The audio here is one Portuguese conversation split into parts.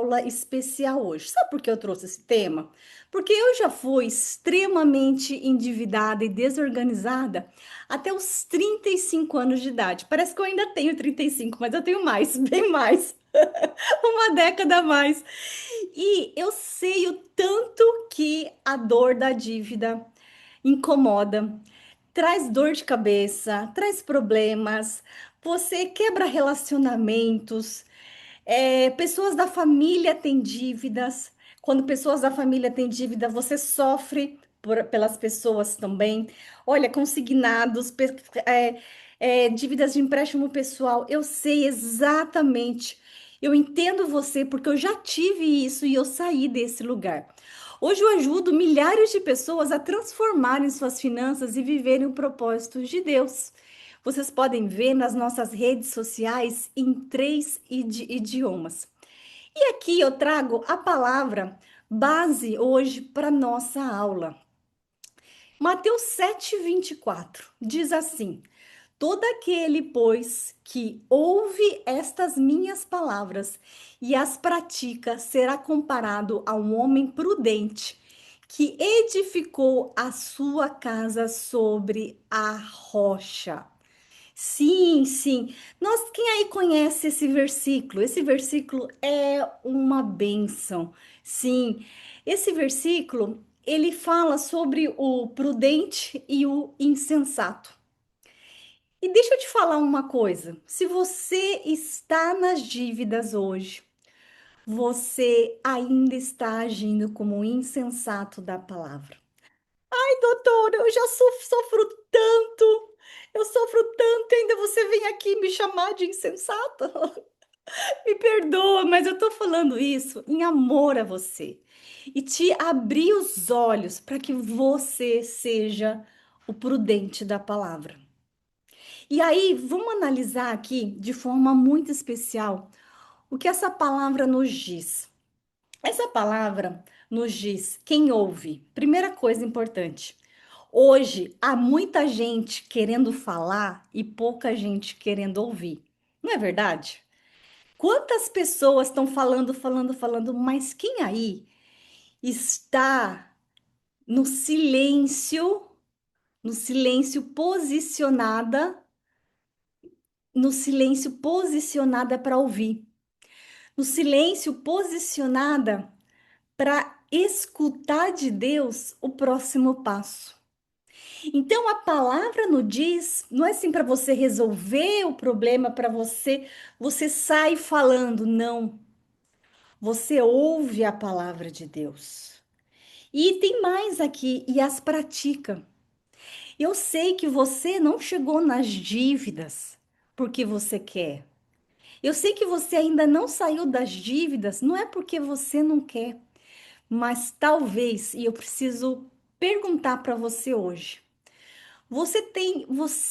aula especial hoje. Sabe por que eu trouxe esse tema? Porque eu já fui extremamente endividada e desorganizada até os 35 anos de idade. Parece que eu ainda tenho 35, mas eu tenho mais, bem mais, uma década a mais. E eu sei o tanto que a dor da dívida incomoda, traz dor de cabeça, traz problemas, você quebra relacionamentos, pessoas da família têm dívidas. Quando pessoas da família têm dívida, você sofre pelas pessoas também. Olha, consignados, dívidas de empréstimo pessoal. Eu sei exatamente. Eu entendo você porque eu já tive isso e eu saí desse lugar. Hoje eu ajudo milhares de pessoas a transformarem suas finanças e viverem o propósito de Deus. Vocês podem ver nas nossas redes sociais em três idiomas. E aqui eu trago a palavra base hoje para nossa aula. Mateus 7:24 diz assim: todo aquele, pois, que ouve estas minhas palavras e as pratica, será comparado a um homem prudente que edificou a sua casa sobre a rocha. Sim, sim. Nós, quem aí conhece esse versículo? Esse versículo é uma bênção. Sim, esse versículo, ele fala sobre o prudente e o insensato. E deixa eu te falar uma coisa. Se você está nas dívidas hoje, você ainda está agindo como um insensato da palavra. Ai, doutora, eu já sofro tanto. Eu sofro tanto e ainda você vem aqui me chamar de insensata. Me perdoa, mas eu tô falando isso em amor a você e te abrir os olhos para que você seja o prudente da palavra. E aí, vamos analisar aqui de forma muito especial o que essa palavra nos diz. Essa palavra nos diz quem ouve. Primeira coisa importante. Hoje há muita gente querendo falar e pouca gente querendo ouvir. Não é verdade? Quantas pessoas estão falando, mas quem aí está no silêncio posicionada, no silêncio posicionada para ouvir, no silêncio posicionada para escutar de Deus o próximo passo. Então a palavra nos diz, não é assim para você resolver o problema, para você sai falando, não. Você ouve a palavra de Deus. E tem mais aqui, e as pratica. Eu sei que você não chegou nas dívidas porque você quer. Eu sei que você ainda não saiu das dívidas, não é porque você não quer, mas talvez, e eu preciso perguntar para você hoje. Você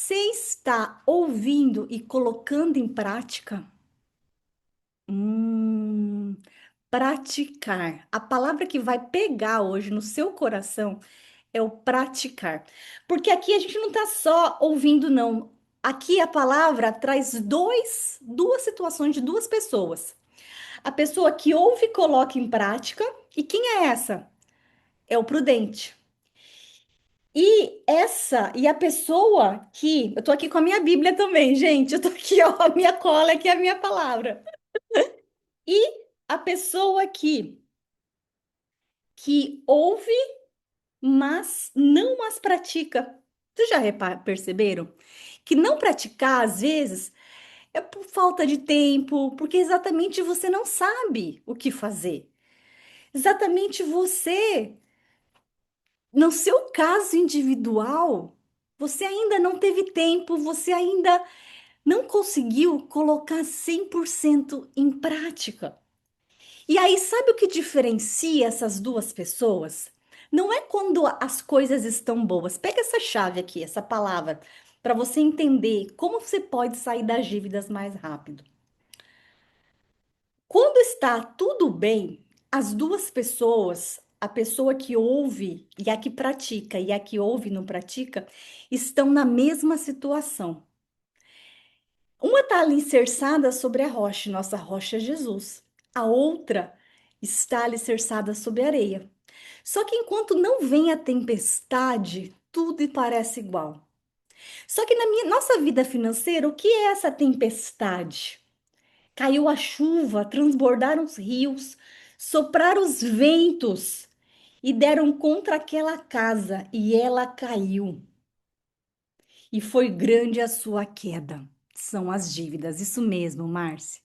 está ouvindo e colocando em prática? Hum, praticar. A palavra que vai pegar hoje no seu coração é o praticar. Porque aqui a gente não está só ouvindo, não. Aqui a palavra traz duas situações de duas pessoas. A pessoa que ouve e coloca em prática. E quem é essa? É o prudente. E a pessoa que, eu tô aqui com a minha Bíblia também, gente, eu tô aqui, ó, a minha cola aqui é a minha palavra. E a pessoa que ouve, mas não as pratica. Vocês já perceberam? Que não praticar, às vezes, é por falta de tempo, porque exatamente você não sabe o que fazer. Exatamente você, no seu caso individual, você ainda não teve tempo, você ainda não conseguiu colocar 100% em prática. E aí, sabe o que diferencia essas duas pessoas? Não é quando as coisas estão boas. Pega essa chave aqui, essa palavra, para você entender como você pode sair das dívidas mais rápido. Quando está tudo bem, as duas pessoas, a pessoa que ouve e a que pratica, e a que ouve e não pratica, estão na mesma situação. Uma está alicerçada sobre a rocha, nossa rocha é Jesus. A outra está alicerçada sobre a areia. Só que enquanto não vem a tempestade, tudo parece igual. Só que na nossa vida financeira, o que é essa tempestade? Caiu a chuva, transbordaram os rios, sopraram os ventos e deram contra aquela casa e ela caiu. E foi grande a sua queda. São as dívidas, isso mesmo, Márcia.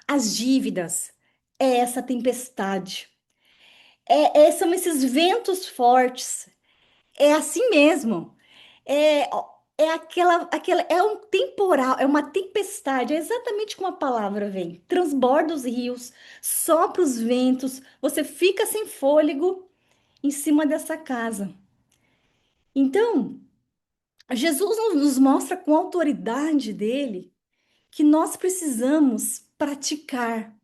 As dívidas é essa tempestade, são esses ventos fortes. É assim mesmo. É, é um temporal, é uma tempestade, é exatamente como a palavra vem. Transborda os rios, sopra os ventos, você fica sem fôlego em cima dessa casa. Então, Jesus nos mostra com a autoridade dele que nós precisamos praticar,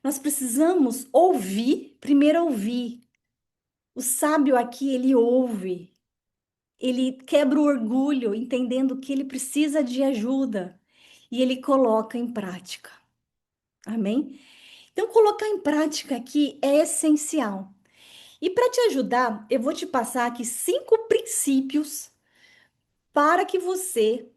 nós precisamos ouvir, primeiro ouvir. O sábio aqui, ele ouve, ele quebra o orgulho, entendendo que ele precisa de ajuda e ele coloca em prática. Amém? Então, colocar em prática aqui é essencial. E para te ajudar, eu vou te passar aqui 5 princípios para que você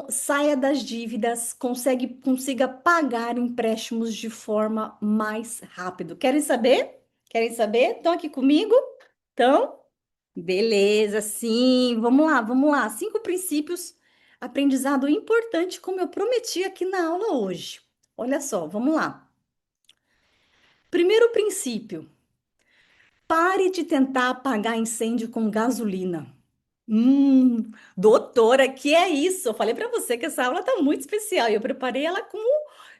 saia das dívidas, consiga pagar empréstimos de forma mais rápido. Querem saber? Querem saber? Estão aqui comigo? Então, beleza, sim. Vamos lá, vamos lá. 5 princípios, aprendizado importante, como eu prometi aqui na aula hoje. Olha só, vamos lá. Primeiro princípio: pare de tentar apagar incêndio com gasolina. Doutora, que é isso? Eu falei para você que essa aula tá muito especial e eu preparei ela como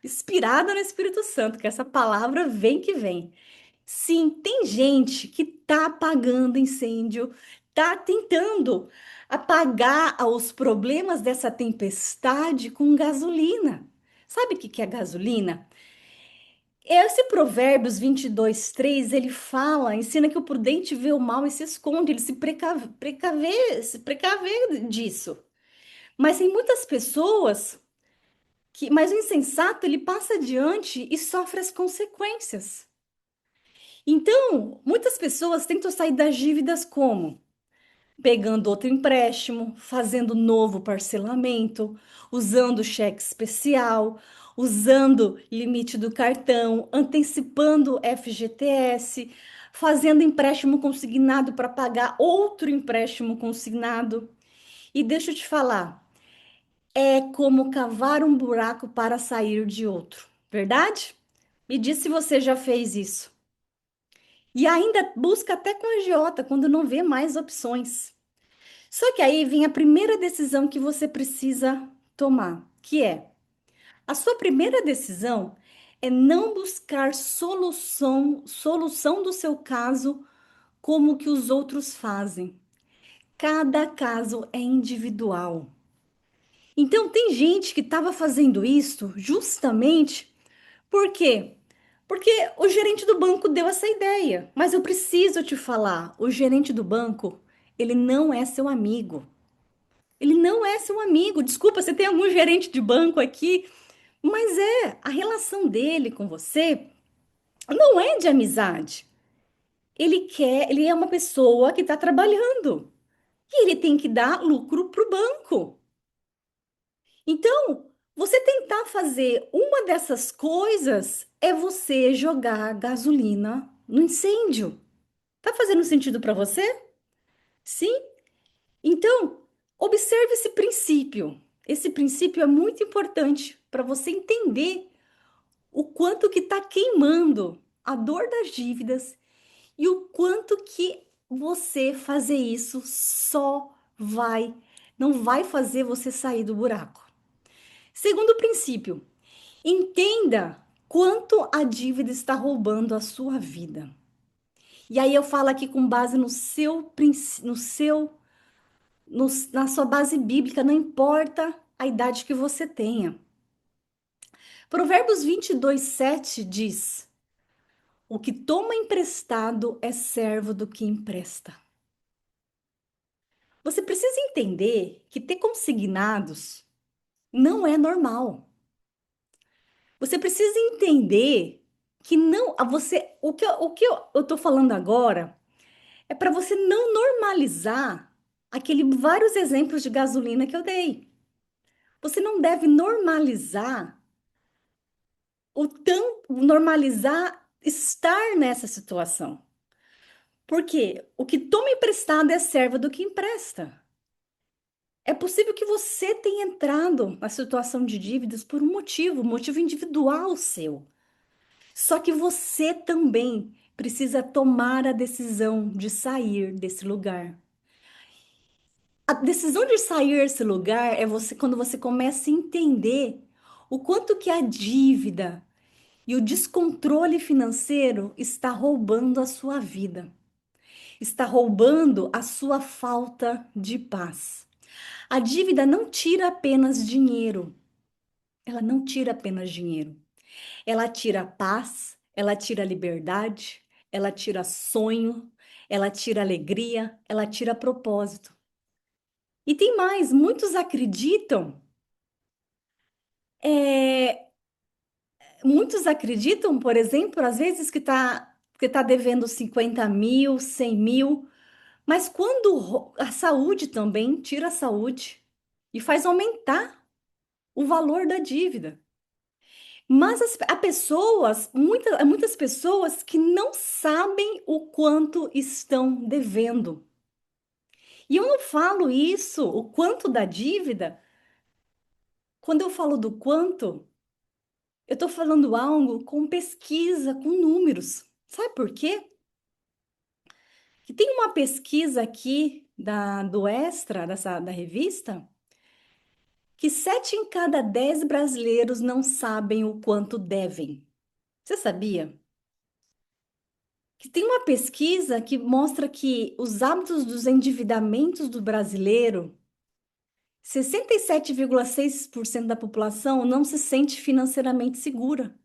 inspirada no Espírito Santo, que essa palavra vem que vem. Sim, tem gente que tá apagando incêndio, tá tentando apagar os problemas dessa tempestade com gasolina. Sabe o que que é gasolina? Esse Provérbios 22:3, ele fala, ensina que o prudente vê o mal e se esconde, ele se precaver disso. Mas tem muitas pessoas mas o insensato, ele passa adiante e sofre as consequências. Então, muitas pessoas tentam sair das dívidas como? Pegando outro empréstimo, fazendo novo parcelamento, usando cheque especial, usando limite do cartão, antecipando FGTS, fazendo empréstimo consignado para pagar outro empréstimo consignado. E deixa eu te falar, é como cavar um buraco para sair de outro, verdade? Me diz se você já fez isso. E ainda busca até com a agiota quando não vê mais opções. Só que aí vem a primeira decisão que você precisa tomar, que é a sua primeira decisão é não buscar solução do seu caso como que os outros fazem. Cada caso é individual. Então tem gente que estava fazendo isso justamente por quê? Porque o gerente do banco deu essa ideia. Mas eu preciso te falar, o gerente do banco, ele não é seu amigo. Ele não é seu amigo. Desculpa, você tem algum gerente de banco aqui, mas a relação dele com você não é de amizade. Ele é uma pessoa que está trabalhando e ele tem que dar lucro para o banco. Então, você tentar fazer uma dessas coisas é você jogar gasolina no incêndio. Tá fazendo sentido para você? Sim? Então, observe esse princípio. Esse princípio é muito importante para você entender o quanto que está queimando a dor das dívidas e o quanto que você fazer isso não vai fazer você sair do buraco. Segundo princípio, entenda quanto a dívida está roubando a sua vida. E aí eu falo aqui com base na sua base bíblica, não importa a idade que você tenha. Provérbios 22:7 diz: o que toma emprestado é servo do que empresta. Você precisa entender que ter consignados não é normal. Você precisa entender. que não, você, eu tô falando agora é para você não normalizar aquele vários exemplos de gasolina que eu dei. Você não deve normalizar normalizar estar nessa situação. Porque o que toma emprestado é servo do que empresta. É possível que você tenha entrado na situação de dívidas por um motivo individual seu. Só que você também precisa tomar a decisão de sair desse lugar. A decisão de sair desse lugar é você quando você começa a entender o quanto que a dívida e o descontrole financeiro está roubando a sua vida, está roubando a sua falta de paz. A dívida não tira apenas dinheiro, ela não tira apenas dinheiro. Ela tira paz, ela tira liberdade, ela tira sonho, ela tira alegria, ela tira propósito. E tem mais, muitos acreditam, é, muitos acreditam, por exemplo, às vezes que tá devendo 50 mil, 100 mil, mas quando a saúde também tira a saúde e faz aumentar o valor da dívida. Mas há pessoas, muitas pessoas que não sabem o quanto estão devendo. E eu não falo isso, o quanto da dívida, quando eu falo do quanto, eu estou falando algo com pesquisa, com números. Sabe por quê? Que tem uma pesquisa aqui do Extra, da revista, que 7 em cada 10 brasileiros não sabem o quanto devem. Você sabia? Que tem uma pesquisa que mostra que os hábitos dos endividamentos do brasileiro, 67,6% da população não se sente financeiramente segura.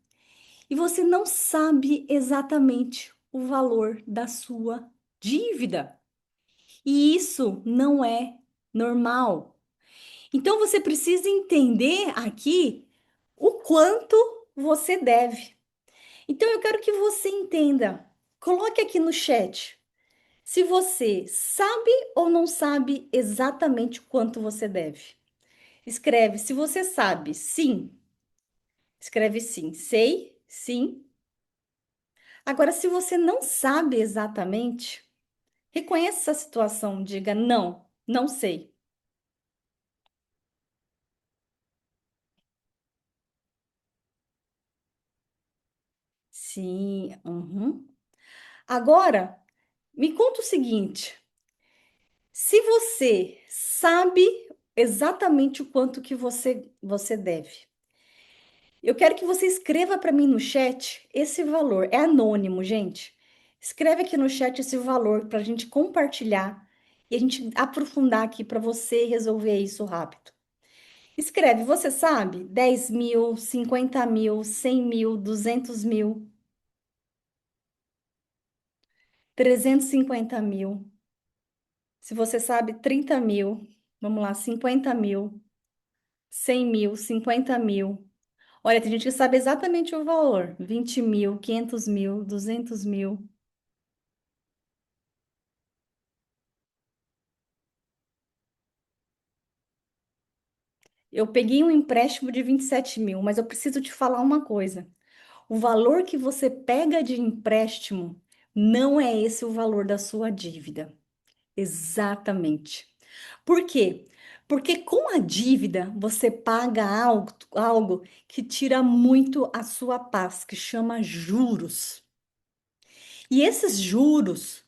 E você não sabe exatamente o valor da sua dívida. E isso não é normal. Então você precisa entender aqui o quanto você deve. Então eu quero que você entenda. Coloque aqui no chat se você sabe ou não sabe exatamente quanto você deve. Escreve se você sabe, sim. Escreve sim, sei, sim. Agora, se você não sabe exatamente, reconheça essa situação, diga não, não sei. Sim, uhum. Agora, me conta o seguinte: se você sabe exatamente o quanto que você deve, eu quero que você escreva para mim no chat esse valor. É anônimo, gente. Escreve aqui no chat esse valor para a gente compartilhar e a gente aprofundar aqui para você resolver isso rápido. Escreve, você sabe? 10 mil, 50 mil, 100 mil, 200 mil, 350 mil. Se você sabe, 30 mil. Vamos lá, 50 mil, 100 mil, 50 mil. Olha, tem gente que sabe exatamente o valor: 20 mil, 500 mil, 200 mil. Eu peguei um empréstimo de 27 mil, mas eu preciso te falar uma coisa. O valor que você pega de empréstimo não é esse o valor da sua dívida. Exatamente. Por quê? Porque com a dívida você paga algo que tira muito a sua paz, que chama juros. E esses juros,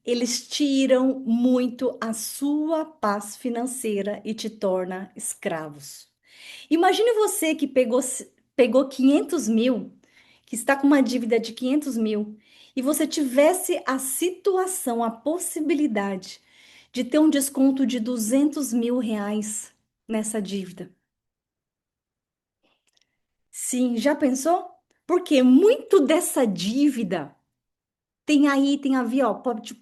eles tiram muito a sua paz financeira e te torna escravos. Imagine você que pegou 500 mil, que está com uma dívida de 500 mil, e você tivesse a situação, a possibilidade de ter um desconto de 200 mil reais nessa dívida. Sim, já pensou? Porque muito dessa dívida tem a ver, ó, pode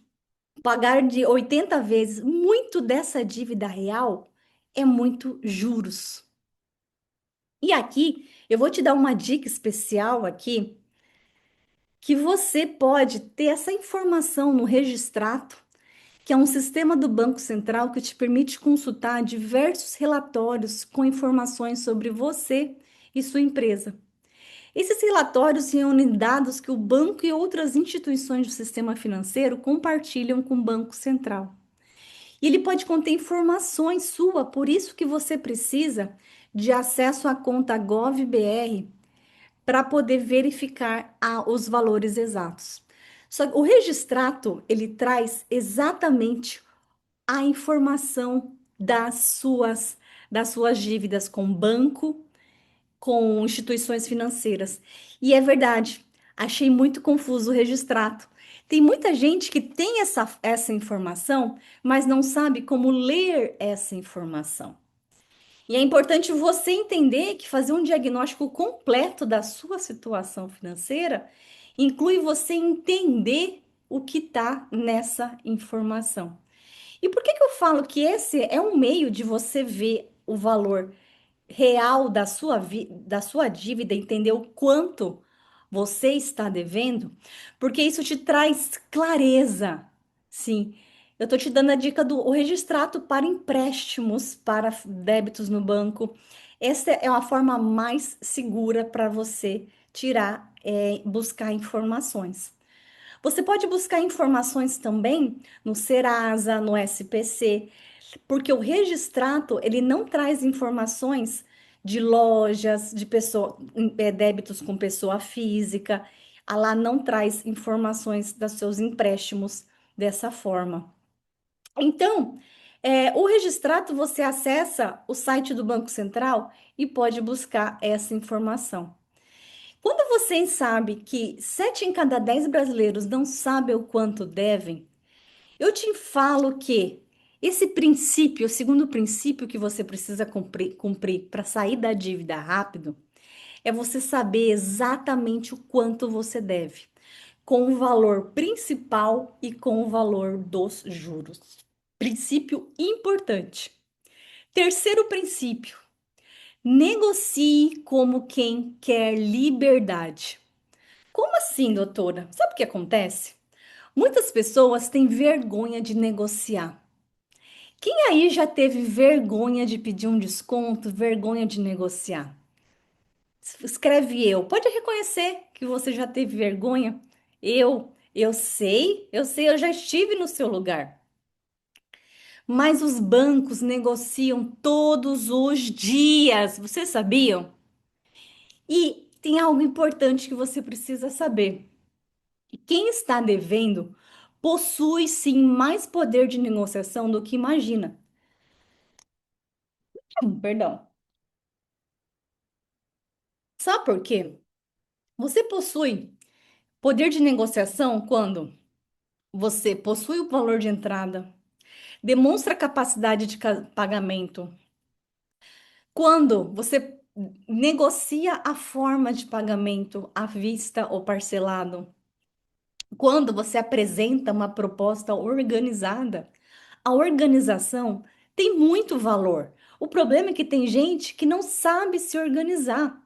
pagar de 80 vezes. Muito dessa dívida real é muito juros. E aqui, eu vou te dar uma dica especial aqui que você pode ter essa informação no Registrato, que é um sistema do Banco Central que te permite consultar diversos relatórios com informações sobre você e sua empresa. Esses relatórios reúnem dados que o banco e outras instituições do sistema financeiro compartilham com o Banco Central. E ele pode conter informações sua, por isso que você precisa de acesso à conta GovBR para poder verificar os valores exatos. Só que o Registrato, ele traz exatamente a informação das suas dívidas com banco, com instituições financeiras. E é verdade, achei muito confuso o Registrato. Tem muita gente que tem essa informação, mas não sabe como ler essa informação. E é importante você entender que fazer um diagnóstico completo da sua situação financeira inclui você entender o que está nessa informação. E por que que eu falo que esse é um meio de você ver o valor real da sua dívida, entender o quanto você está devendo? Porque isso te traz clareza. Sim, eu estou te dando a dica do o Registrato para empréstimos, para débitos no banco. Essa é uma forma mais segura para você tirar, buscar informações. Você pode buscar informações também no Serasa, no SPC, porque o Registrato, ele não traz informações de lojas, de pessoa, débitos com pessoa física. Lá não traz informações dos seus empréstimos dessa forma. Então, o Registrato, você acessa o site do Banco Central e pode buscar essa informação. Quando você sabe que 7 em cada 10 brasileiros não sabem o quanto devem, eu te falo que esse princípio, o segundo princípio que você precisa cumprir para sair da dívida rápido, é você saber exatamente o quanto você deve, com o valor principal e com o valor dos juros. Princípio importante. Terceiro princípio: negocie como quem quer liberdade. Como assim, doutora? Sabe o que acontece? Muitas pessoas têm vergonha de negociar. Quem aí já teve vergonha de pedir um desconto, vergonha de negociar? Escreve eu. Pode reconhecer que você já teve vergonha? Eu sei, eu já estive no seu lugar. Mas os bancos negociam todos os dias, vocês sabiam? E tem algo importante que você precisa saber. Quem está devendo possui sim mais poder de negociação do que imagina. Perdão. Sabe por quê? Você possui poder de negociação quando você possui o valor de entrada, demonstra capacidade de pagamento, quando você negocia a forma de pagamento à vista ou parcelado, quando você apresenta uma proposta organizada. A organização tem muito valor. O problema é que tem gente que não sabe se organizar.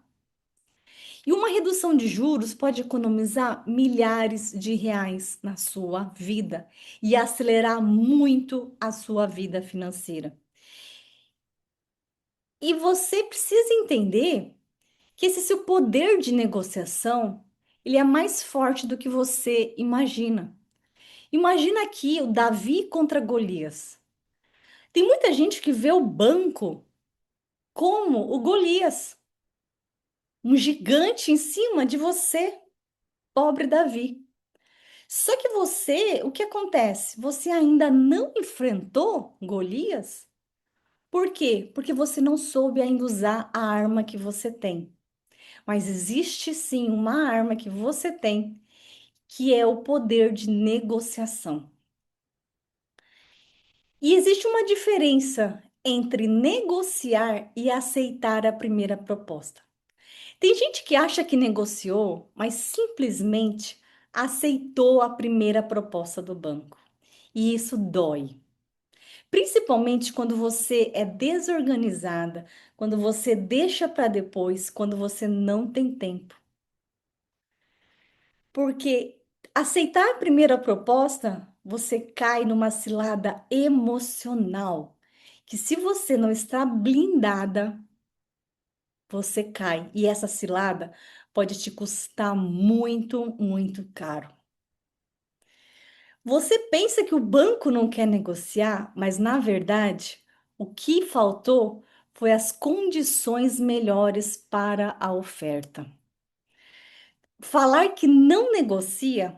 E uma redução de juros pode economizar milhares de reais na sua vida e acelerar muito a sua vida financeira. E você precisa entender que esse seu poder de negociação, ele é mais forte do que você imagina. Imagina aqui o Davi contra Golias. Tem muita gente que vê o banco como o Golias, um gigante em cima de você, pobre Davi. Só que você, o que acontece? Você ainda não enfrentou Golias? Por quê? Porque você não soube ainda usar a arma que você tem. Mas existe sim uma arma que você tem, que é o poder de negociação. E existe uma diferença entre negociar e aceitar a primeira proposta. Tem gente que acha que negociou, mas simplesmente aceitou a primeira proposta do banco. E isso dói. Principalmente quando você é desorganizada, quando você deixa para depois, quando você não tem tempo. Porque aceitar a primeira proposta, você cai numa cilada emocional, que se você não está blindada, você cai. E essa cilada pode te custar muito, muito caro. Você pensa que o banco não quer negociar, mas na verdade, o que faltou foi as condições melhores para a oferta. Falar que não negocia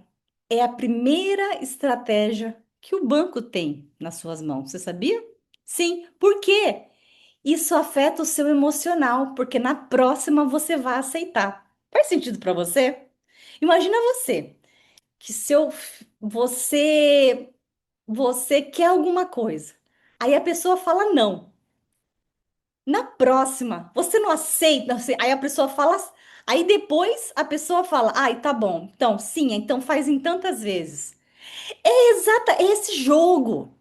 é a primeira estratégia que o banco tem nas suas mãos. Você sabia? Sim. Por quê? Isso afeta o seu emocional, porque na próxima você vai aceitar. Faz sentido para você? Imagina você que você quer alguma coisa. Aí a pessoa fala não. Na próxima, você não aceita, aí a pessoa fala, aí depois a pessoa fala, ai, tá bom, então sim, então faz em tantas vezes. É exata, é esse jogo.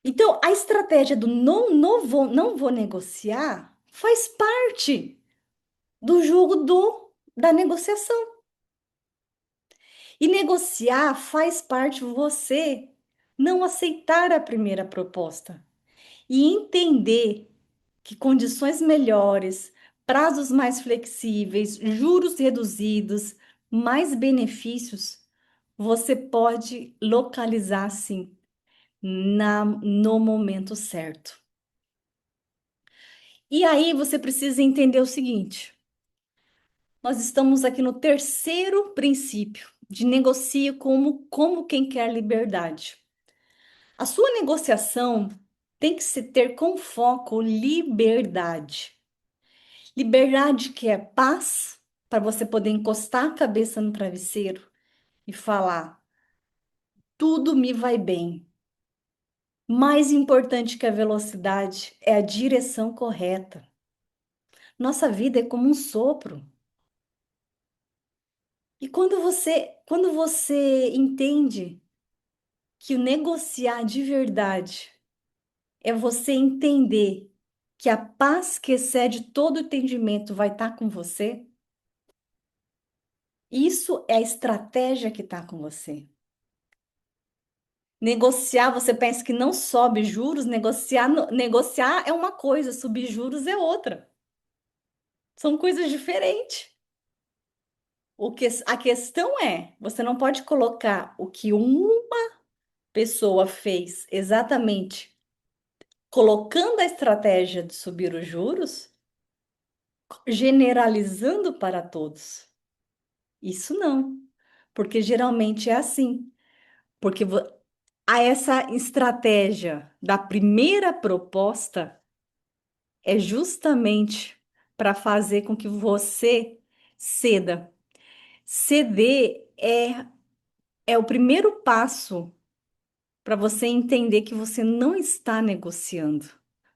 Então, a estratégia do não vou negociar faz parte do jogo da negociação. E negociar faz parte você não aceitar a primeira proposta e entender que condições melhores, prazos mais flexíveis, juros reduzidos, mais benefícios, você pode localizar sim no momento certo. E aí você precisa entender o seguinte: nós estamos aqui no terceiro princípio de negocie como quem quer liberdade. A sua negociação tem que se ter com foco liberdade. Liberdade que é paz, para você poder encostar a cabeça no travesseiro e falar: tudo me vai bem. Mais importante que a velocidade é a direção correta. Nossa vida é como um sopro. E quando você entende que o negociar de verdade é você entender que a paz que excede todo entendimento vai estar com você, isso é a estratégia que está com você. Negociar, você pensa que não sobe juros, negociar é uma coisa, subir juros é outra. São coisas diferentes. A questão é, você não pode colocar o que uma pessoa fez exatamente colocando a estratégia de subir os juros, generalizando para todos. Isso não, porque geralmente é assim. Porque a essa estratégia da primeira proposta é justamente para fazer com que você ceda. Ceder é o primeiro passo para você entender que você não está negociando.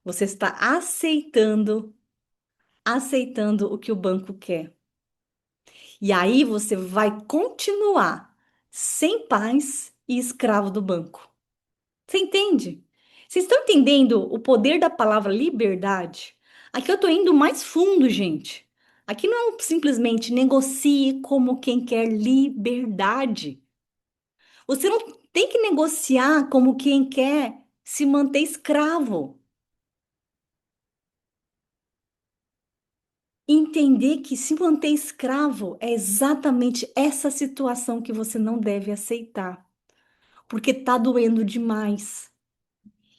Você está aceitando o que o banco quer. E aí você vai continuar sem paz e escravo do banco. Você entende? Vocês estão entendendo o poder da palavra liberdade? Aqui eu estou indo mais fundo, gente. Aqui não é simplesmente negocie como quem quer liberdade. Você não tem que negociar como quem quer se manter escravo. Entender que se manter escravo é exatamente essa situação que você não deve aceitar, porque está doendo demais.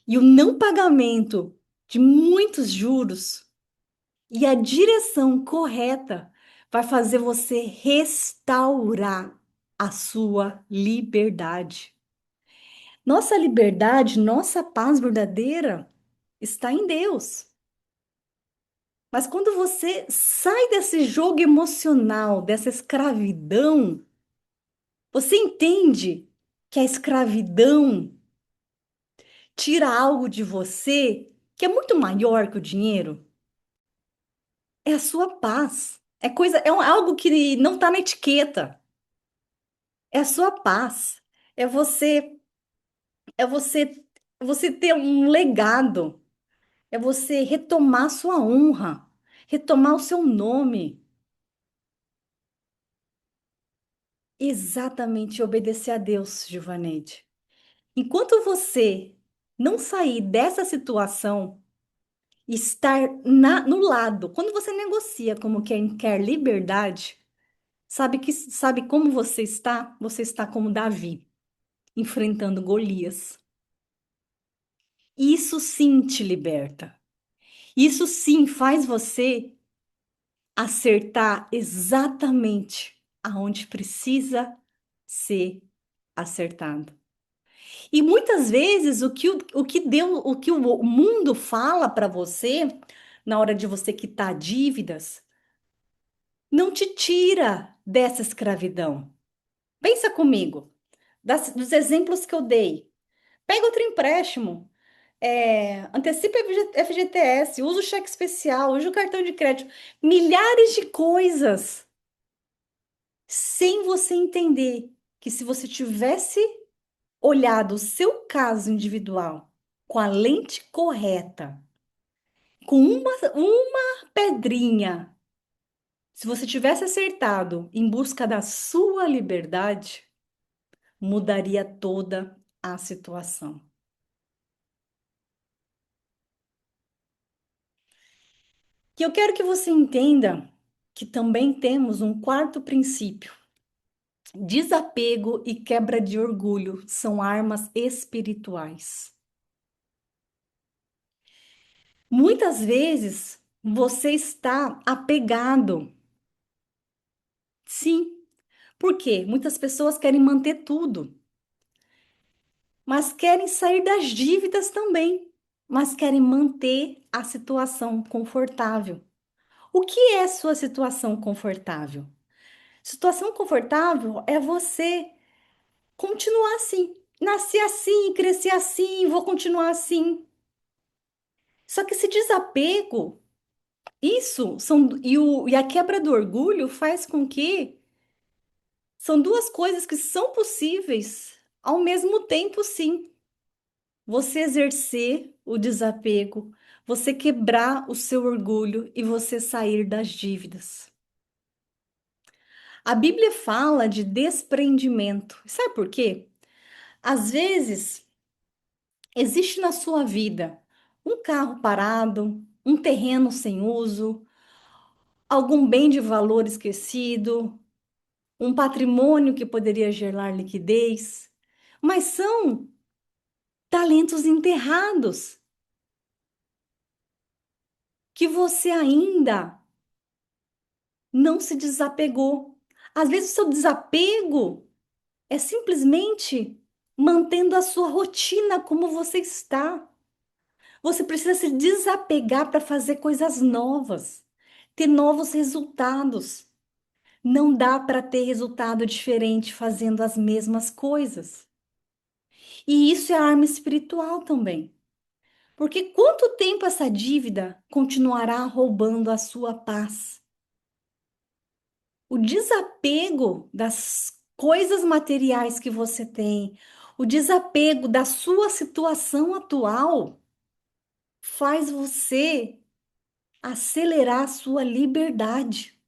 E o não pagamento de muitos juros e a direção correta vai fazer você restaurar a sua liberdade. Nossa liberdade, nossa paz verdadeira está em Deus. Mas quando você sai desse jogo emocional, dessa escravidão, você entende que a escravidão tira algo de você que é muito maior que o dinheiro? É a sua paz. Algo que não está na etiqueta. É a sua paz. É você, é você, é você ter um legado. É você retomar sua honra, retomar o seu nome. Exatamente obedecer a Deus, Givaneide. Enquanto você não sair dessa situação, estar no lado, quando você negocia como quem quer liberdade, sabe como você está? Você está como Davi, enfrentando Golias. Isso sim te liberta. Isso sim faz você acertar exatamente aonde precisa ser acertado. E muitas vezes o que o mundo fala para você na hora de você quitar dívidas não te tira dessa escravidão. Pensa comigo, dos exemplos que eu dei. Pega outro empréstimo, antecipa FGTS, usa o cheque especial, usa o cartão de crédito, milhares de coisas, sem você entender que se você tivesse olhado o seu caso individual com a lente correta, com uma pedrinha, se você tivesse acertado em busca da sua liberdade, mudaria toda a situação. Que eu quero que você entenda que também temos um quarto princípio. Desapego e quebra de orgulho são armas espirituais. Muitas vezes você está apegado. Sim, porque muitas pessoas querem manter tudo, mas querem sair das dívidas também, mas querem manter a situação confortável. O que é sua situação confortável? Situação confortável é você continuar assim. Nasci assim, cresci assim, vou continuar assim. Só que esse desapego, e a quebra do orgulho faz com que são duas coisas que são possíveis ao mesmo tempo, sim. Você exercer o desapego, você quebrar o seu orgulho e você sair das dívidas. A Bíblia fala de desprendimento. Sabe por quê? Às vezes, existe na sua vida um carro parado, um terreno sem uso, algum bem de valor esquecido, um patrimônio que poderia gerar liquidez, mas são talentos enterrados que você ainda não se desapegou. Às vezes, o seu desapego é simplesmente mantendo a sua rotina como você está. Você precisa se desapegar para fazer coisas novas, ter novos resultados. Não dá para ter resultado diferente fazendo as mesmas coisas. E isso é arma espiritual também. Porque quanto tempo essa dívida continuará roubando a sua paz? O desapego das coisas materiais que você tem, o desapego da sua situação atual, faz você acelerar a sua liberdade.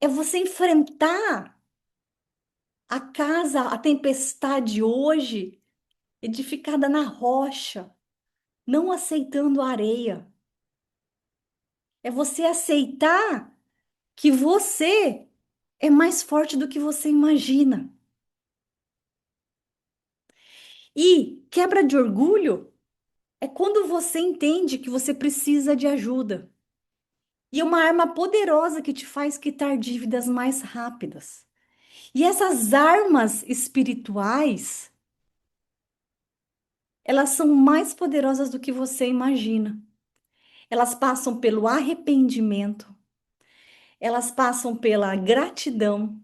É você enfrentar a casa, a tempestade hoje, edificada na rocha, não aceitando a areia. É você aceitar que você é mais forte do que você imagina. E quebra de orgulho é quando você entende que você precisa de ajuda. E é uma arma poderosa que te faz quitar dívidas mais rápidas. E essas armas espirituais, elas são mais poderosas do que você imagina. Elas passam pelo arrependimento, elas passam pela gratidão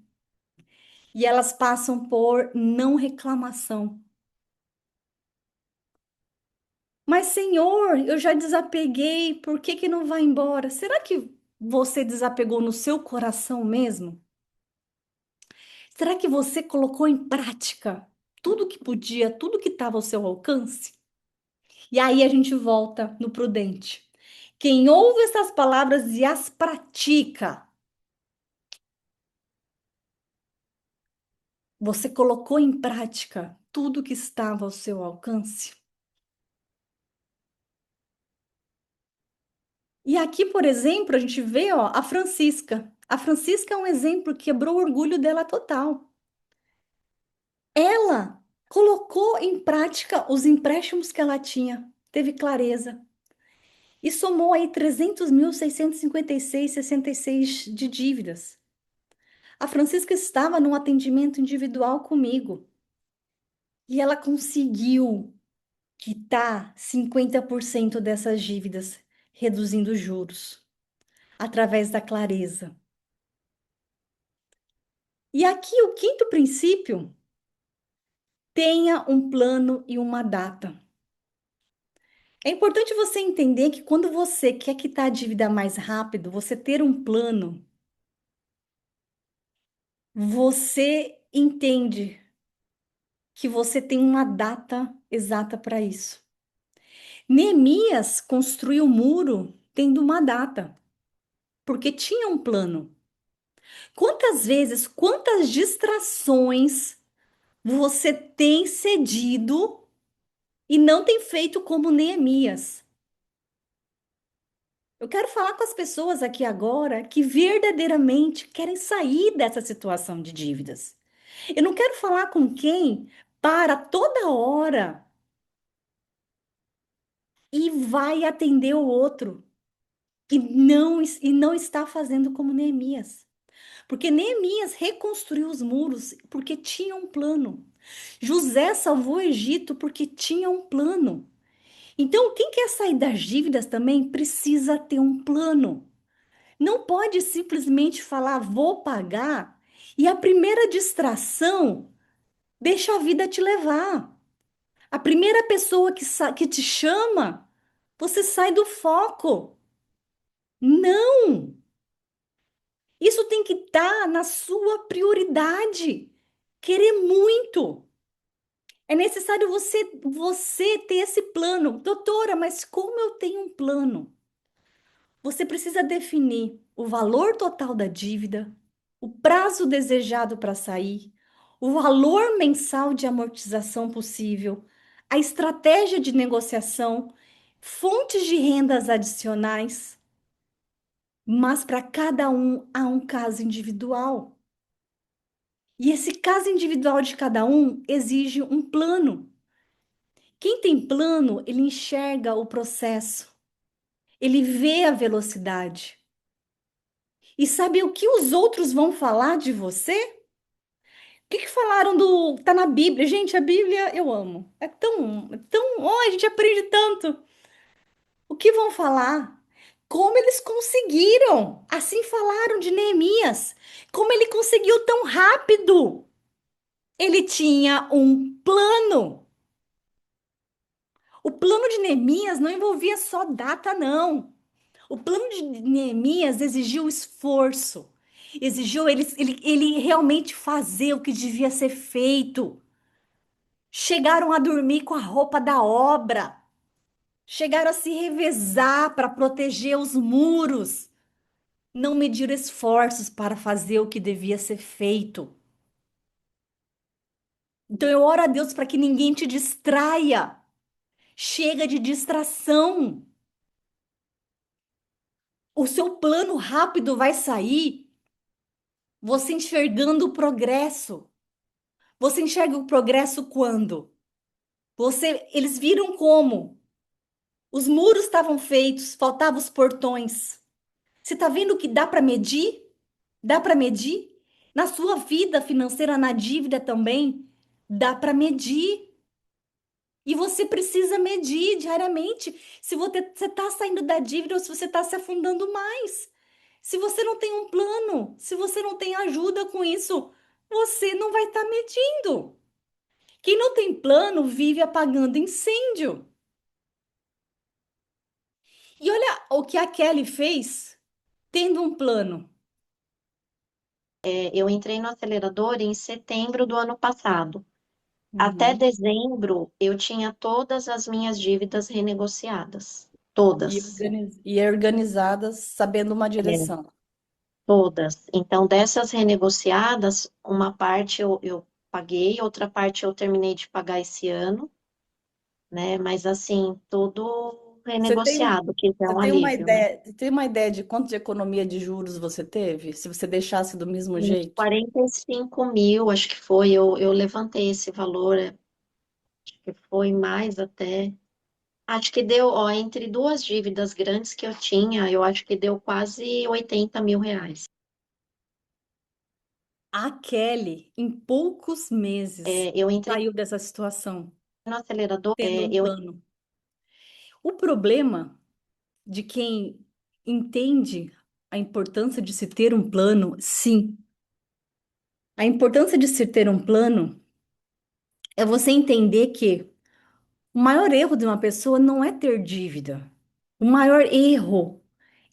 e elas passam por não reclamação. Mas, Senhor, eu já desapeguei, por que que não vai embora? Será que você desapegou no seu coração mesmo? Será que você colocou em prática tudo que podia, tudo que estava ao seu alcance? E aí a gente volta no prudente. Quem ouve essas palavras e as pratica Você colocou em prática tudo que estava ao seu alcance? E aqui, por exemplo, a gente vê, ó, a Francisca. A Francisca é um exemplo que quebrou o orgulho dela total. Ela colocou em prática os empréstimos que ela tinha, teve clareza e somou aí 300.656,66 de dívidas. A Francisca estava num atendimento individual comigo e ela conseguiu quitar 50% dessas dívidas, reduzindo os juros, através da clareza. E aqui o quinto princípio: tenha um plano e uma data. É importante você entender que quando você quer quitar a dívida mais rápido, você ter um plano, você entende que você tem uma data exata para isso. Neemias construiu o muro tendo uma data, porque tinha um plano. Quantas vezes, quantas distrações você tem cedido e não tem feito como Neemias? Eu quero falar com as pessoas aqui agora que verdadeiramente querem sair dessa situação de dívidas. Eu não quero falar com quem para toda hora e vai atender o outro e não está fazendo como Neemias. Porque Neemias reconstruiu os muros porque tinha um plano. José salvou o Egito porque tinha um plano. Então, quem quer sair das dívidas também precisa ter um plano. Não pode simplesmente falar, vou pagar, e a primeira distração deixa a vida te levar. A primeira pessoa que te chama, você sai do foco. Não! Isso tem que estar na sua prioridade. Querer muito. É necessário você ter esse plano. Doutora, mas como eu tenho um plano? Você precisa definir o valor total da dívida, o prazo desejado para sair, o valor mensal de amortização possível, a estratégia de negociação, fontes de rendas adicionais, mas para cada um há um caso individual. E esse caso individual de cada um exige um plano. Quem tem plano, ele enxerga o processo, ele vê a velocidade. E sabe o que os outros vão falar de você? O que que falaram do. Tá na Bíblia. Gente, a Bíblia eu amo. É tão. Oh, a gente aprende tanto. O que vão falar? Como eles conseguiram? Assim falaram de Neemias. Como ele conseguiu tão rápido? Ele tinha um plano. O plano de Neemias não envolvia só data, não. O plano de Neemias exigiu esforço, exigiu ele realmente fazer o que devia ser feito. Chegaram a dormir com a roupa da obra, chegaram a se revezar para proteger os muros, não mediram esforços para fazer o que devia ser feito. Então eu oro a Deus para que ninguém te distraia. Chega de distração. O seu plano rápido vai sair você enxergando o progresso. Você enxerga o progresso quando? Eles viram como os muros estavam feitos, faltavam os portões. Você está vendo que dá para medir? Dá para medir? Na sua vida financeira, na dívida também, dá para medir. E você precisa medir diariamente se você está saindo da dívida ou se você está se afundando mais. Se você não tem um plano, se você não tem ajuda com isso, você não vai estar medindo. Quem não tem plano vive apagando incêndio. E olha o que a Kelly fez tendo um plano. Eu entrei no acelerador em setembro do ano passado. Até Uhum. dezembro, eu tinha todas as minhas dívidas renegociadas. Todas. E organizadas, sabendo uma É, direção. todas. Então, dessas renegociadas, uma parte eu paguei, outra parte eu terminei de pagar esse ano, né? Mas assim, tudo Você tem, renegociado, que já é você um tem uma alívio, né? ideia, tem uma ideia de quanto de economia de juros você teve? Se você deixasse do mesmo Uns jeito? 45 mil, acho que foi, eu levantei esse valor, acho que foi mais até. Acho que deu, ó, entre duas dívidas grandes que eu tinha, eu acho que deu quase 80 mil reais. A Kelly, em poucos meses, Eu entrei saiu dessa situação, no acelerador, tendo um plano. O problema de quem entende a importância de se ter um plano, sim. A importância de se ter um plano é você entender que o maior erro de uma pessoa não é ter dívida. O maior erro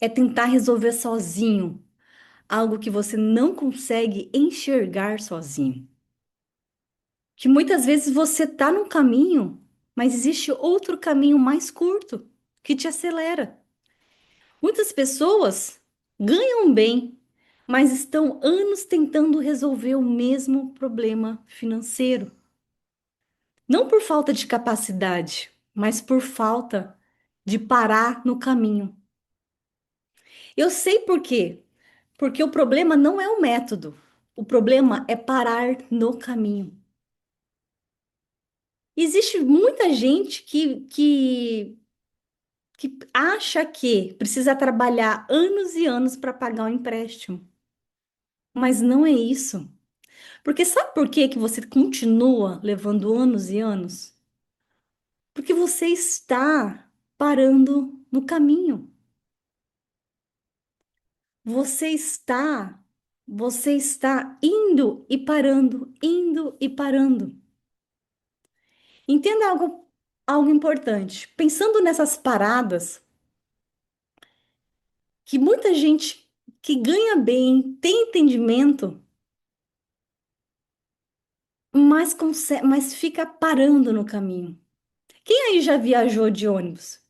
é tentar resolver sozinho algo que você não consegue enxergar sozinho. Que muitas vezes você está num caminho, mas existe outro caminho mais curto que te acelera. Muitas pessoas ganham bem, mas estão anos tentando resolver o mesmo problema financeiro. Não por falta de capacidade, mas por falta de parar no caminho. Eu sei por quê. Porque o problema não é o método, o problema é parar no caminho. Existe muita gente que acha que precisa trabalhar anos e anos para pagar um empréstimo, mas não é isso. Porque sabe por que que você continua levando anos e anos? Porque você está parando no caminho. Você está, você está indo e parando. Entenda algo importante. Pensando nessas paradas, que muita gente que ganha bem, tem entendimento, mas fica parando no caminho. Quem aí já viajou de ônibus?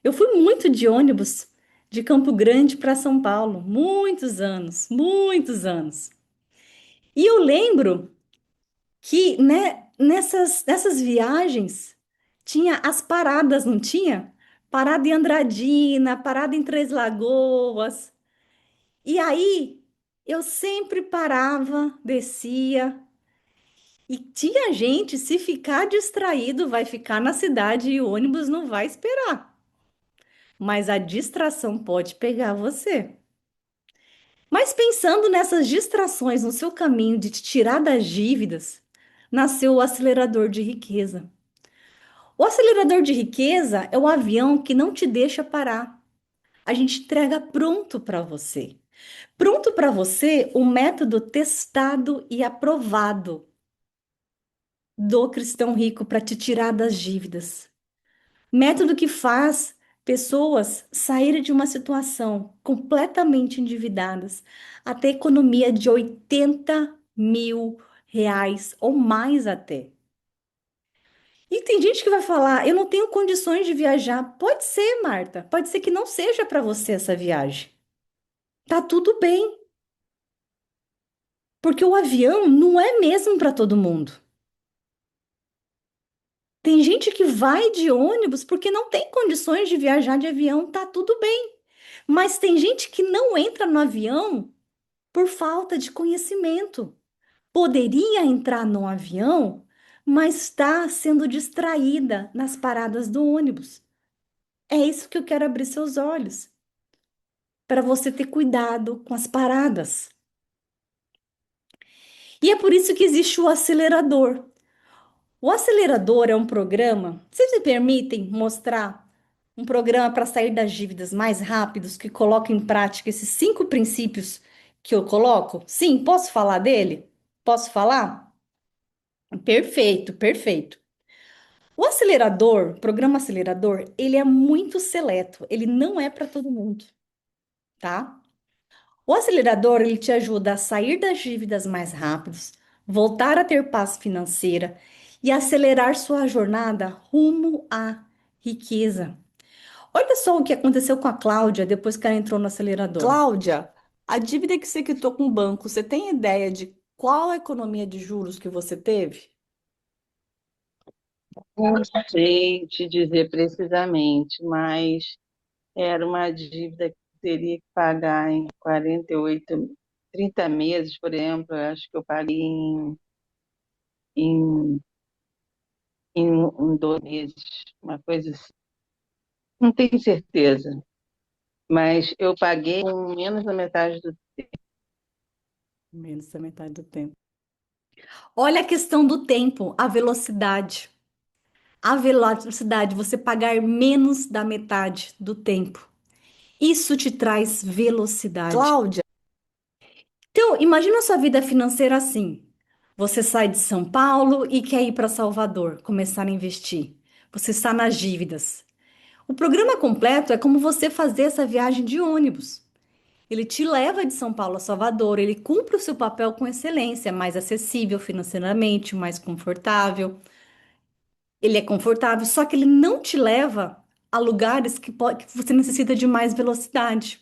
Eu fui muito de ônibus de Campo Grande para São Paulo, muitos anos, muitos anos. E eu lembro que, né, nessas viagens tinha as paradas, não tinha? Parada em Andradina, parada em Três Lagoas. E aí eu sempre parava, descia. E tinha gente, se ficar distraído, vai ficar na cidade e o ônibus não vai esperar. Mas a distração pode pegar você. Mas pensando nessas distrações no seu caminho de te tirar das dívidas, nasceu o acelerador de riqueza. O acelerador de riqueza é o avião que não te deixa parar. A gente entrega pronto para você. Pronto para você o método testado e aprovado do cristão rico para te tirar das dívidas. Método que faz pessoas saírem de uma situação completamente endividadas até economia de 80 mil reais ou mais até. E tem gente que vai falar, eu não tenho condições de viajar. Pode ser, Marta. Pode ser que não seja para você essa viagem. Tá tudo bem, porque o avião não é mesmo para todo mundo. Tem gente que vai de ônibus porque não tem condições de viajar de avião, tá tudo bem. Mas tem gente que não entra no avião por falta de conhecimento. Poderia entrar no avião, mas está sendo distraída nas paradas do ônibus. É isso que eu quero abrir seus olhos, para você ter cuidado com as paradas. E é por isso que existe o acelerador. O acelerador é um programa, vocês me permitem mostrar um programa para sair das dívidas mais rápidos que coloca em prática esses 5 princípios que eu coloco? Sim, posso falar dele? Posso falar? Perfeito, perfeito. O acelerador, programa acelerador, ele é muito seleto, ele não é para todo mundo, tá? O acelerador, ele te ajuda a sair das dívidas mais rápidos, voltar a ter paz financeira e acelerar sua jornada rumo à riqueza. Olha só o que aconteceu com a Cláudia depois que ela entrou no acelerador. Cláudia, a dívida que você quitou com o banco, você tem ideia de qual a economia de juros que você teve? Não sei te dizer precisamente, mas era uma dívida que teria que pagar em 48, 30 meses, por exemplo. Eu acho que eu paguei em, em 12 meses, uma coisa assim. Não tenho certeza, mas eu paguei com menos da metade do. Menos da metade do tempo. Olha a questão do tempo, a velocidade. A velocidade, você pagar menos da metade do tempo. Isso te traz velocidade. Cláudia, então imagina a sua vida financeira assim. Você sai de São Paulo e quer ir para Salvador, começar a investir. Você está nas dívidas. O programa completo é como você fazer essa viagem de ônibus. Ele te leva de São Paulo a Salvador, ele cumpre o seu papel com excelência, mais acessível financeiramente, mais confortável. Ele é confortável, só que ele não te leva a lugares que você necessita de mais velocidade.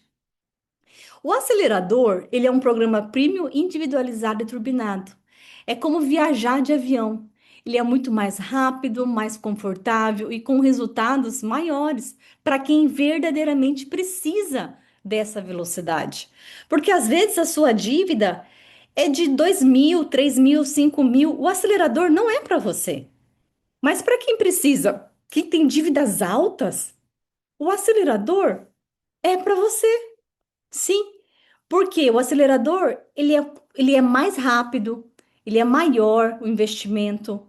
O acelerador, ele é um programa premium individualizado e turbinado. É como viajar de avião. Ele é muito mais rápido, mais confortável e com resultados maiores para quem verdadeiramente precisa dessa velocidade. Porque às vezes a sua dívida é de 2.000, 3.000, 5.000. O acelerador não é para você. Mas para quem precisa, quem tem dívidas altas, o acelerador é para você. Sim, porque o acelerador, ele é mais rápido, ele é maior o investimento.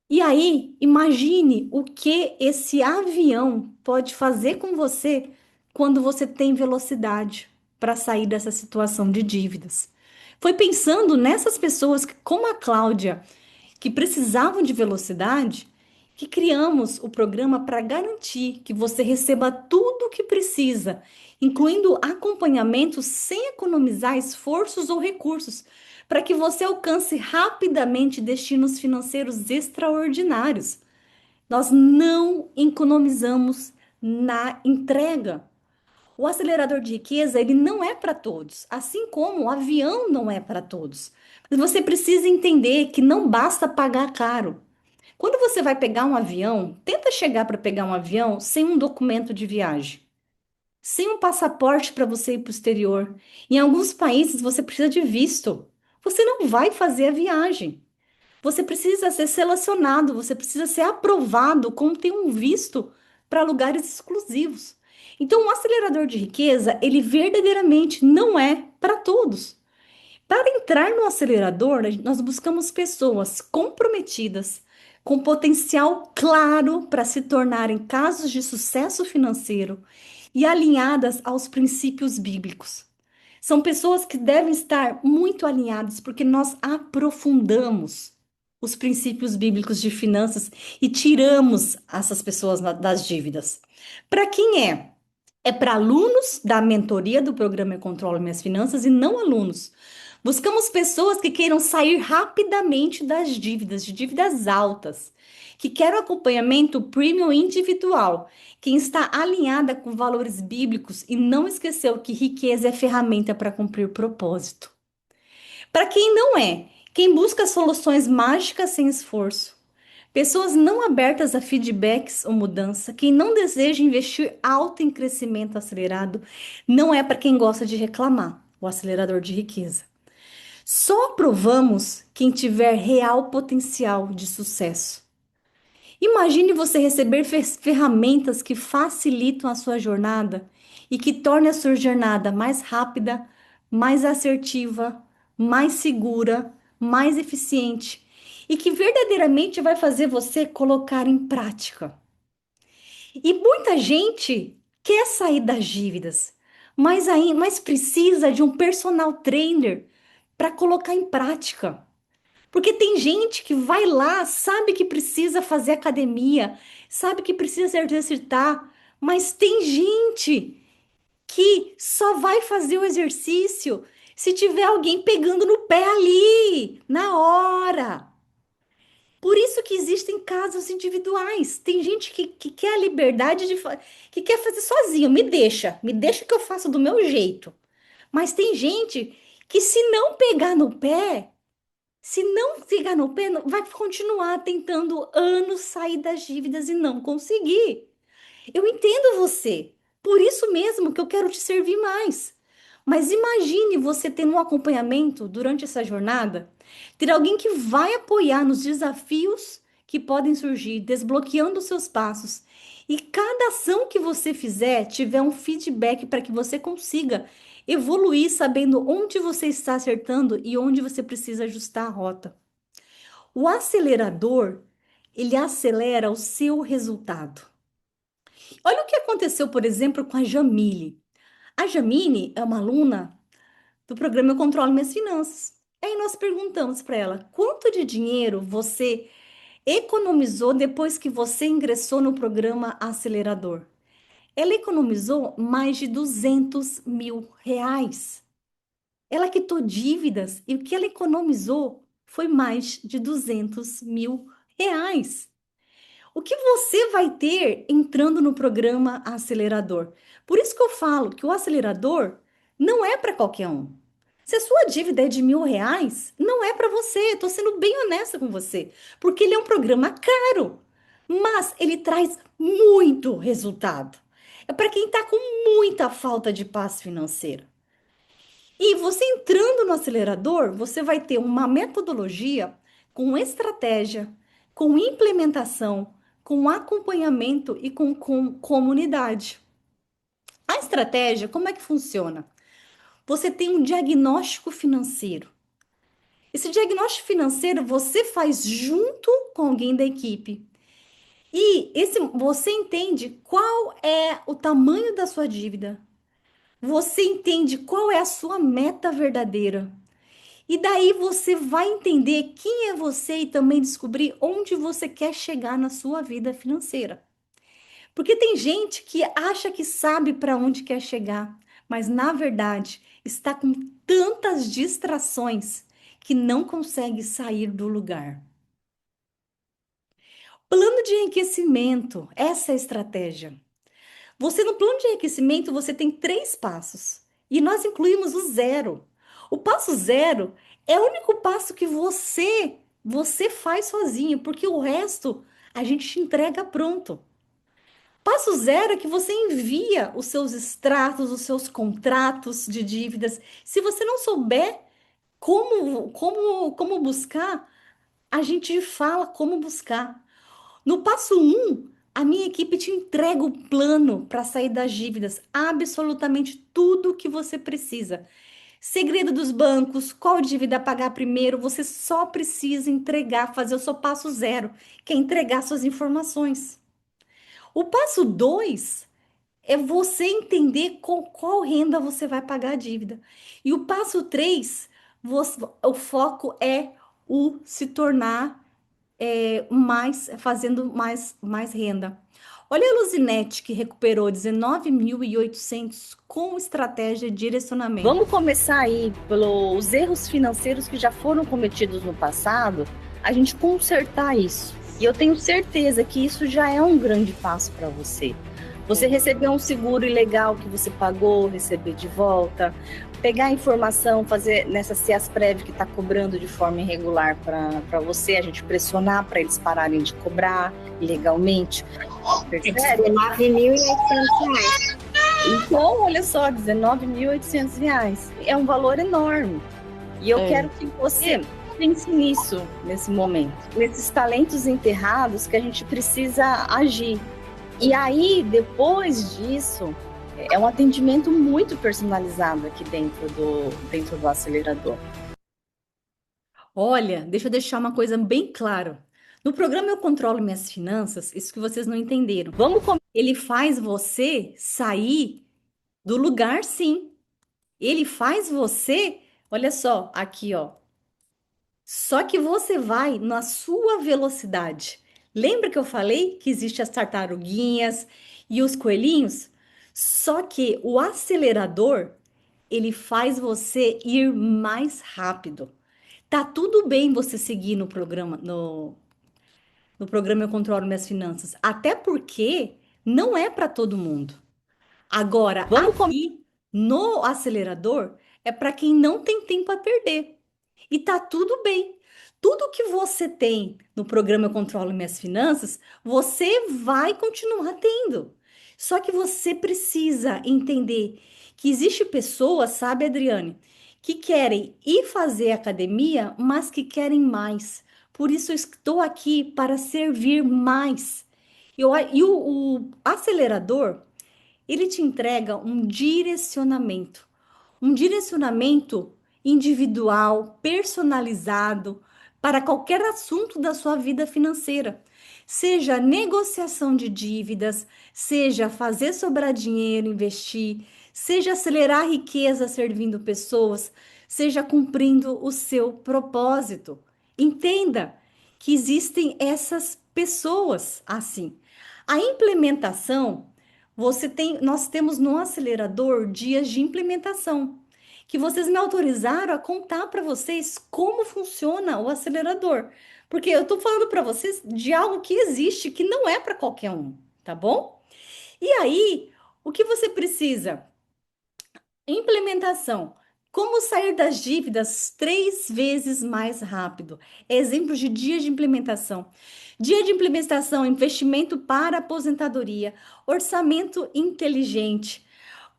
E aí, imagine o que esse avião pode fazer com você quando você tem velocidade para sair dessa situação de dívidas. Foi pensando nessas pessoas como a Cláudia, que precisavam de velocidade, que criamos o programa para garantir que você receba tudo o que precisa, incluindo acompanhamento sem economizar esforços ou recursos, para que você alcance rapidamente destinos financeiros extraordinários. Nós não economizamos na entrega. O acelerador de riqueza, ele não é para todos, assim como o avião não é para todos. Mas você precisa entender que não basta pagar caro. Quando você vai pegar um avião, tenta chegar para pegar um avião sem um documento de viagem, sem um passaporte para você ir para o exterior. Em alguns países você precisa de visto. Você não vai fazer a viagem. Você precisa ser selecionado, você precisa ser aprovado como ter um visto para lugares exclusivos. Então, o acelerador de riqueza, ele verdadeiramente não é para todos. Para entrar no acelerador, nós buscamos pessoas comprometidas, com potencial claro para se tornarem casos de sucesso financeiro e alinhadas aos princípios bíblicos. São pessoas que devem estar muito alinhadas, porque nós aprofundamos os princípios bíblicos de finanças e tiramos essas pessoas das dívidas. Para quem é? É para alunos da mentoria do programa Eu Controlo Minhas Finanças e não alunos. Buscamos pessoas que queiram sair rapidamente das dívidas, de dívidas altas, que querem acompanhamento premium individual, quem está alinhada com valores bíblicos e não esqueceu que riqueza é ferramenta para cumprir propósito. Para quem não é, quem busca soluções mágicas sem esforço, pessoas não abertas a feedbacks ou mudança, quem não deseja investir alto em crescimento acelerado, não é para quem gosta de reclamar, o acelerador de riqueza. Só aprovamos quem tiver real potencial de sucesso. Imagine você receber ferramentas que facilitam a sua jornada e que tornem a sua jornada mais rápida, mais assertiva, mais segura, mais eficiente e que verdadeiramente vai fazer você colocar em prática. E muita gente quer sair das dívidas, mas precisa de um personal trainer para colocar em prática. Porque tem gente que vai lá, sabe que precisa fazer academia, sabe que precisa se exercitar, mas tem gente que só vai fazer o exercício se tiver alguém pegando no pé ali, na hora. Por isso que existem casos individuais. Tem gente que quer a liberdade que quer fazer sozinho. Me deixa que eu faço do meu jeito. Mas tem gente que se não pegar no pé, se não pegar no pé, vai continuar tentando anos sair das dívidas e não conseguir. Eu entendo você. Por isso mesmo que eu quero te servir mais. Mas imagine você tendo um acompanhamento durante essa jornada, ter alguém que vai apoiar nos desafios que podem surgir, desbloqueando os seus passos. E cada ação que você fizer tiver um feedback para que você consiga evoluir sabendo onde você está acertando e onde você precisa ajustar a rota. O acelerador, ele acelera o seu resultado. Olha o que aconteceu, por exemplo, com a Jamile. A Jamile é uma aluna do programa Eu Controlo Minhas Finanças. Aí nós perguntamos para ela: quanto de dinheiro você economizou depois que você ingressou no programa Acelerador? Ela economizou mais de R$ 200.000. Ela quitou dívidas e o que ela economizou foi mais de R$ 200.000. O que você vai ter entrando no programa acelerador? Por isso que eu falo que o acelerador não é para qualquer um. Se a sua dívida é de R$ 1.000, não é para você. Estou sendo bem honesta com você, porque ele é um programa caro, mas ele traz muito resultado. É para quem está com muita falta de paz financeira. E você entrando no acelerador, você vai ter uma metodologia com estratégia, com implementação, com acompanhamento e com comunidade. A estratégia, como é que funciona? Você tem um diagnóstico financeiro. Esse diagnóstico financeiro você faz junto com alguém da equipe. E você entende qual é o tamanho da sua dívida. Você entende qual é a sua meta verdadeira. E daí você vai entender quem é você e também descobrir onde você quer chegar na sua vida financeira. Porque tem gente que acha que sabe para onde quer chegar, mas na verdade está com tantas distrações que não consegue sair do lugar. Plano de enriquecimento, essa é a estratégia. Você no plano de enriquecimento, você tem 3 passos e nós incluímos o zero. O passo zero é o único passo que você faz sozinho, porque o resto a gente te entrega pronto. Passo zero é que você envia os seus extratos, os seus contratos de dívidas. Se você não souber como buscar, a gente fala como buscar. No passo um, a minha equipe te entrega o plano para sair das dívidas, absolutamente tudo o que você precisa. Segredo dos bancos, qual dívida pagar primeiro, você só precisa entregar, fazer o seu passo zero, que é entregar suas informações. O passo 2 é você entender com qual renda você vai pagar a dívida. E o passo 3, o foco é o se tornar fazendo mais renda. Olha a Luzinete que recuperou 19.800 com estratégia e direcionamento. Vamos começar aí pelos erros financeiros que já foram cometidos no passado, a gente consertar isso. E eu tenho certeza que isso já é um grande passo para você. Você receber um seguro ilegal que você pagou, receber de volta, pegar a informação, fazer nessa CEASPREV que está cobrando de forma irregular para você, a gente pressionar para eles pararem de cobrar ilegalmente. Percebe? R$ 9.800. Então, olha só, R$ 19.800 é um valor enorme. E eu quero que você pense nisso nesse momento, nesses talentos enterrados que a gente precisa agir. E aí, depois disso, é um atendimento muito personalizado aqui dentro do acelerador. Olha, deixa eu deixar uma coisa bem clara. No programa Eu Controlo Minhas Finanças, isso que vocês não entenderam. Ele faz você sair do lugar, sim. Ele faz você, olha só, aqui, ó. Só que você vai na sua velocidade. Lembra que eu falei que existe as tartaruguinhas e os coelhinhos? Só que o acelerador, ele faz você ir mais rápido. Tá tudo bem você seguir no programa Eu Controlo Minhas Finanças, até porque não é para todo mundo. Agora, aqui no acelerador, é para quem não tem tempo a perder. E tá tudo bem. Tudo que você tem no programa Eu Controlo Minhas Finanças, você vai continuar tendo. Só que você precisa entender que existe pessoas, sabe, Adriane, que querem ir fazer academia, mas que querem mais. Por isso eu estou aqui para servir mais. E o acelerador, ele te entrega um direcionamento individual, personalizado para qualquer assunto da sua vida financeira. Seja negociação de dívidas, seja fazer sobrar dinheiro, investir, seja acelerar a riqueza servindo pessoas, seja cumprindo o seu propósito. Entenda que existem essas pessoas assim. A implementação, nós temos no acelerador dias de implementação, que vocês me autorizaram a contar para vocês como funciona o acelerador, porque eu estou falando para vocês de algo que existe, que não é para qualquer um, tá bom? E aí, o que você precisa? Implementação. Como sair das dívidas 3 vezes mais rápido? Exemplos de dias de implementação. Dia de implementação, investimento para aposentadoria, orçamento inteligente,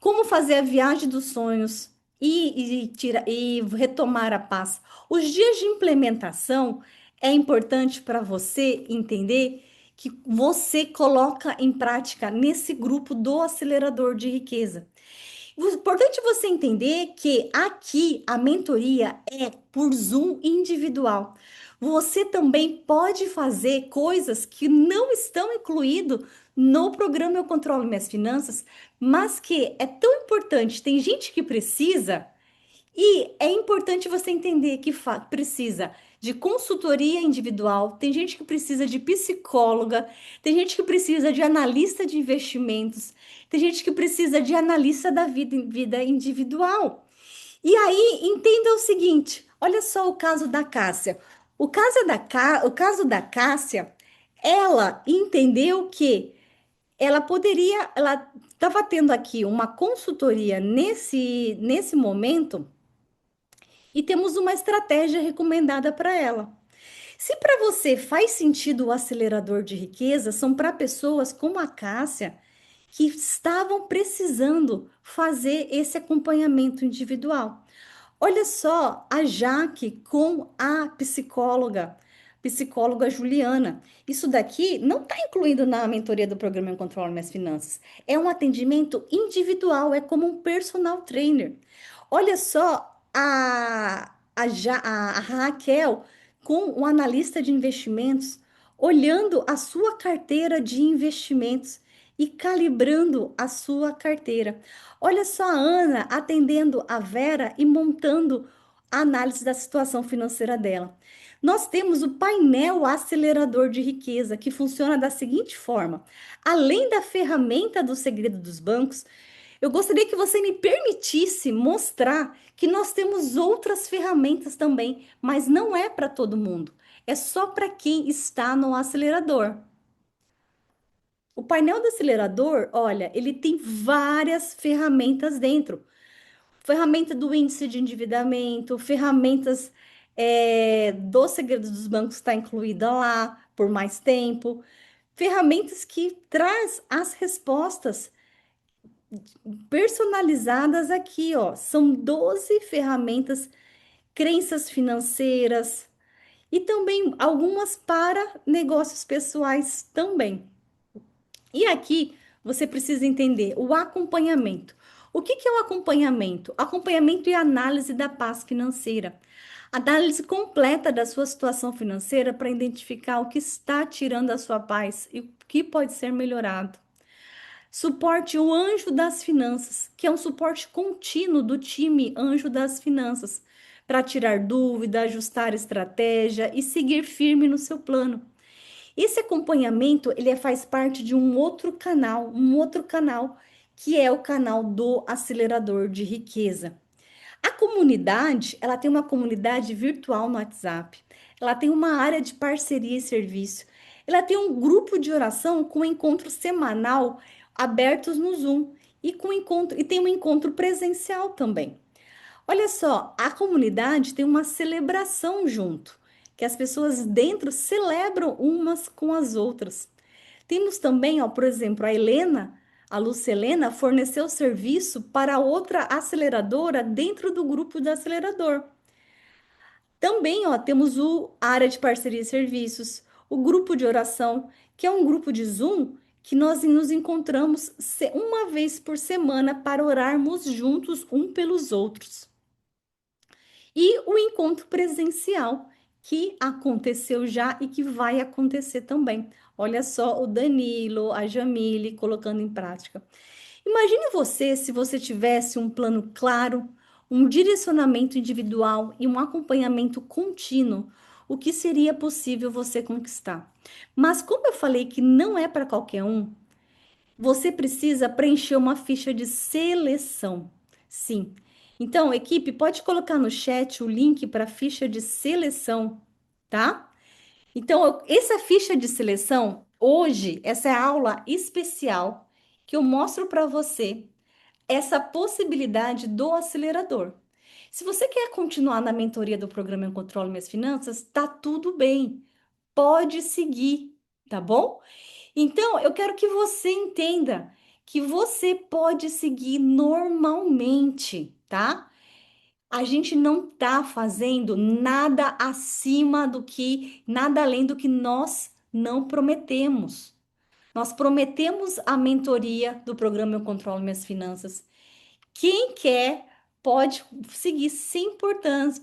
como fazer a viagem dos sonhos e retomar a paz. Os dias de implementação é importante para você entender que você coloca em prática nesse grupo do acelerador de riqueza. Importante você entender que aqui a mentoria é por Zoom individual. Você também pode fazer coisas que não estão incluídas no programa Eu Controlo Minhas Finanças, mas que é tão importante. Tem gente que precisa e é importante você entender que precisa de consultoria individual, tem gente que precisa de psicóloga, tem gente que precisa de analista de investimentos, tem gente que precisa de analista da vida individual. E aí, entenda o seguinte: olha só o caso da Cássia. O caso da Cássia, ela entendeu que ela estava tendo aqui uma consultoria nesse momento e temos uma estratégia recomendada para ela. Se para você faz sentido o acelerador de riqueza, são para pessoas como a Cássia que estavam precisando fazer esse acompanhamento individual. Olha só a Jaque com a psicóloga Juliana. Isso daqui não está incluído na mentoria do programa Eu Controlo Minhas Finanças. É um atendimento individual, é como um personal trainer. Olha só a Raquel com o analista de investimentos, olhando a sua carteira de investimentos e calibrando a sua carteira. Olha só a Ana atendendo a Vera e montando a análise da situação financeira dela. Nós temos o painel acelerador de riqueza, que funciona da seguinte forma: além da ferramenta do segredo dos bancos, eu gostaria que você me permitisse mostrar que nós temos outras ferramentas também, mas não é para todo mundo. É só para quem está no acelerador. O painel do acelerador, olha, ele tem várias ferramentas dentro. Ferramenta do índice de endividamento, ferramentas do segredo dos bancos está incluída lá por mais tempo. Ferramentas que traz as respostas personalizadas aqui, ó. São 12 ferramentas, crenças financeiras e também algumas para negócios pessoais também. E aqui você precisa entender o acompanhamento. O que é o acompanhamento? Acompanhamento e análise da paz financeira. Análise completa da sua situação financeira para identificar o que está tirando a sua paz e o que pode ser melhorado. Suporte o Anjo das Finanças, que é um suporte contínuo do time Anjo das Finanças, para tirar dúvida, ajustar estratégia e seguir firme no seu plano. Esse acompanhamento, ele faz parte de um outro canal, que é o canal do acelerador de riqueza. A comunidade, ela tem uma comunidade virtual no WhatsApp, ela tem uma área de parceria e serviço, ela tem um grupo de oração com encontro semanal abertos no Zoom e tem um encontro presencial também. Olha só, a comunidade tem uma celebração junto, que as pessoas dentro celebram umas com as outras. Temos também, ó, por exemplo, a Lúcia Helena forneceu serviço para outra aceleradora dentro do grupo do acelerador. Também, ó, temos a área de parceria e serviços, o grupo de oração, que é um grupo de Zoom que nós nos encontramos uma vez por semana para orarmos juntos um pelos outros. E o encontro presencial, que aconteceu já e que vai acontecer também. Olha só o Danilo, a Jamile colocando em prática. Imagine você se você tivesse um plano claro, um direcionamento individual e um acompanhamento contínuo, o que seria possível você conquistar. Mas como eu falei que não é para qualquer um, você precisa preencher uma ficha de seleção. Sim. Então, equipe, pode colocar no chat o link para a ficha de seleção, tá? Então, essa ficha de seleção, hoje, essa é a aula especial que eu mostro para você essa possibilidade do acelerador. Se você quer continuar na mentoria do programa Eu Controlo Minhas Finanças, tá tudo bem. Pode seguir, tá bom? Então, eu quero que você entenda que você pode seguir normalmente, tá? A gente não tá fazendo nada acima do que, nada além do que nós não prometemos. Nós prometemos a mentoria do programa Eu Controlo Minhas Finanças. Quem quer pode seguir sem importância,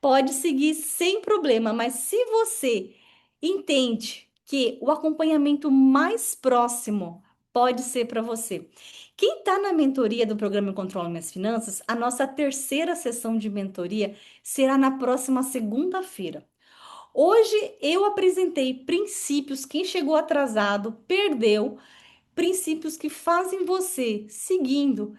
pode seguir sem problema, mas se você entende que o acompanhamento mais próximo pode ser para você. Quem está na mentoria do programa Eu Controlo Minhas Finanças, a nossa terceira sessão de mentoria será na próxima segunda-feira. Hoje eu apresentei princípios, quem chegou atrasado perdeu, princípios que fazem você, seguindo,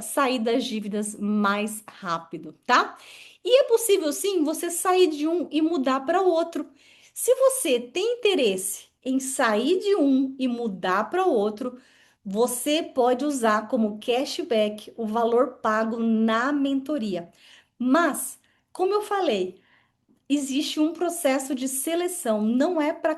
sair das dívidas mais rápido, tá? E é possível sim você sair de um e mudar para outro. Se você tem interesse em sair de um e mudar para outro, você pode usar como cashback o valor pago na mentoria. Mas, como eu falei, existe um processo de seleção, não é para